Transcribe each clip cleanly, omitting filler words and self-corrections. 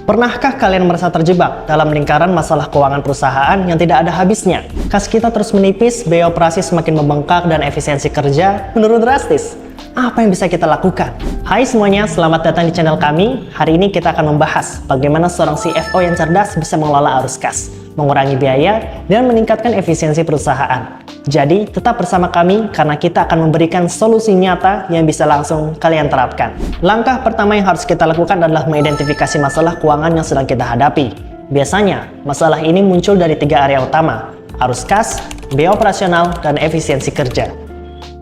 Pernahkah kalian merasa terjebak dalam lingkaran masalah keuangan perusahaan yang tidak ada habisnya? Kas kita terus menipis, biaya operasi semakin membengkak, dan efisiensi kerja menurun drastis. Apa yang bisa kita lakukan? Hai semuanya, selamat datang di channel kami. Hari ini kita akan membahas bagaimana seorang CFO yang cerdas bisa mengelola arus kas, mengurangi biaya, dan meningkatkan efisiensi perusahaan. Jadi, tetap bersama kami karena kita akan memberikan solusi nyata yang bisa langsung kalian terapkan. Langkah pertama yang harus kita lakukan adalah mengidentifikasi masalah keuangan yang sedang kita hadapi. Biasanya, masalah ini muncul dari 3 area utama: arus kas, biaya operasional, dan efisiensi kerja.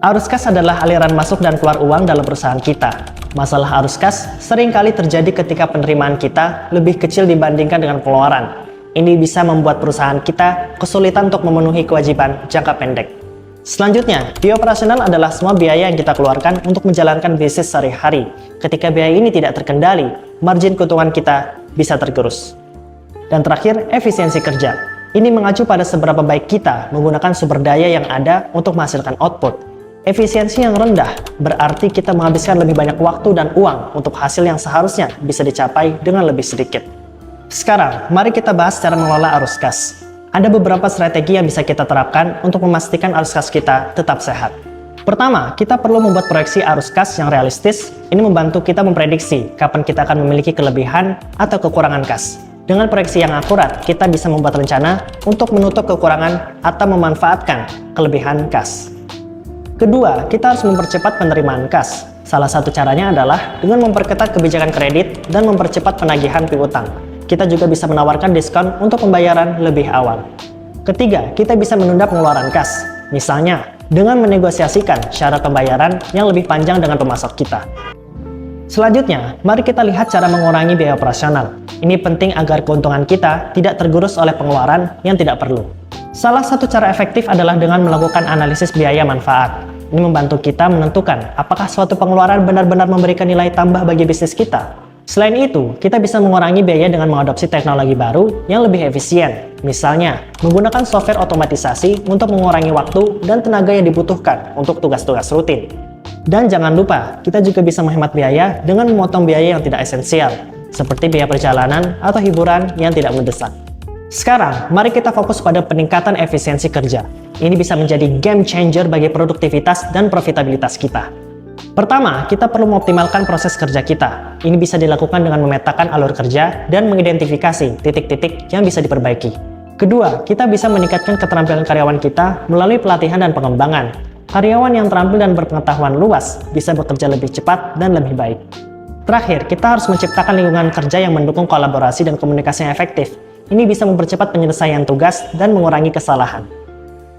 Arus kas adalah aliran masuk dan keluar uang dalam perusahaan kita. Masalah arus kas seringkali terjadi ketika penerimaan kita lebih kecil dibandingkan dengan pengeluaran. Ini bisa membuat perusahaan kita kesulitan untuk memenuhi kewajiban jangka pendek. Selanjutnya, biaya operasional adalah semua biaya yang kita keluarkan untuk menjalankan bisnis sehari-hari. Ketika biaya ini tidak terkendali, margin keuntungan kita bisa tergerus. Dan terakhir, efisiensi kerja. Ini mengacu pada seberapa baik kita menggunakan sumber daya yang ada untuk menghasilkan output. Efisiensi yang rendah berarti kita menghabiskan lebih banyak waktu dan uang untuk hasil yang seharusnya bisa dicapai dengan lebih sedikit. Sekarang, mari kita bahas cara mengelola arus kas. Ada beberapa strategi yang bisa kita terapkan untuk memastikan arus kas kita tetap sehat. Pertama, kita perlu membuat proyeksi arus kas yang realistis. Ini membantu kita memprediksi kapan kita akan memiliki kelebihan atau kekurangan kas. Dengan proyeksi yang akurat, kita bisa membuat rencana untuk menutup kekurangan atau memanfaatkan kelebihan kas. Kedua, kita harus mempercepat penerimaan kas. Salah satu caranya adalah dengan memperketat kebijakan kredit dan mempercepat penagihan piutang. Kita juga bisa menawarkan diskon untuk pembayaran lebih awal. Ketiga, kita bisa menunda pengeluaran kas. Misalnya, dengan menegosiasikan syarat pembayaran yang lebih panjang dengan pemasok kita. Selanjutnya, mari kita lihat cara mengurangi biaya operasional. Ini penting agar keuntungan kita tidak tergerus oleh pengeluaran yang tidak perlu. Salah satu cara efektif adalah dengan melakukan analisis biaya manfaat. Ini membantu kita menentukan apakah suatu pengeluaran benar-benar memberikan nilai tambah bagi bisnis kita. Selain itu, kita bisa mengurangi biaya dengan mengadopsi teknologi baru yang lebih efisien. Misalnya, menggunakan software otomatisasi untuk mengurangi waktu dan tenaga yang dibutuhkan untuk tugas-tugas rutin. Dan jangan lupa, kita juga bisa menghemat biaya dengan memotong biaya yang tidak esensial, seperti biaya perjalanan atau hiburan yang tidak mendesak. Sekarang, mari kita fokus pada peningkatan efisiensi kerja. Ini bisa menjadi game changer bagi produktivitas dan profitabilitas kita. Pertama, kita perlu mengoptimalkan proses kerja kita. Ini bisa dilakukan dengan memetakan alur kerja dan mengidentifikasi titik-titik yang bisa diperbaiki. Kedua, kita bisa meningkatkan keterampilan karyawan kita melalui pelatihan dan pengembangan. Karyawan yang terampil dan berpengetahuan luas bisa bekerja lebih cepat dan lebih baik. Terakhir, kita harus menciptakan lingkungan kerja yang mendukung kolaborasi dan komunikasi yang efektif. Ini bisa mempercepat penyelesaian tugas dan mengurangi kesalahan.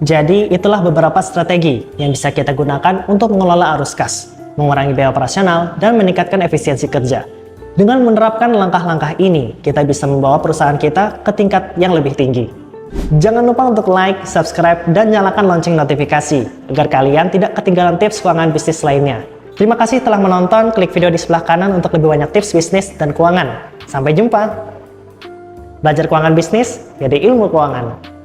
Jadi, itulah beberapa strategi yang bisa kita gunakan untuk mengelola arus kas, mengurangi biaya operasional, dan meningkatkan efisiensi kerja. Dengan menerapkan langkah-langkah ini, kita bisa membawa perusahaan kita ke tingkat yang lebih tinggi. Jangan lupa untuk like, subscribe, dan nyalakan lonceng notifikasi, agar kalian tidak ketinggalan tips keuangan bisnis lainnya. Terima kasih telah menonton, klik video di sebelah kanan untuk lebih banyak tips bisnis dan keuangan. Sampai jumpa! Belajar keuangan bisnis, jadi ilmu keuangan.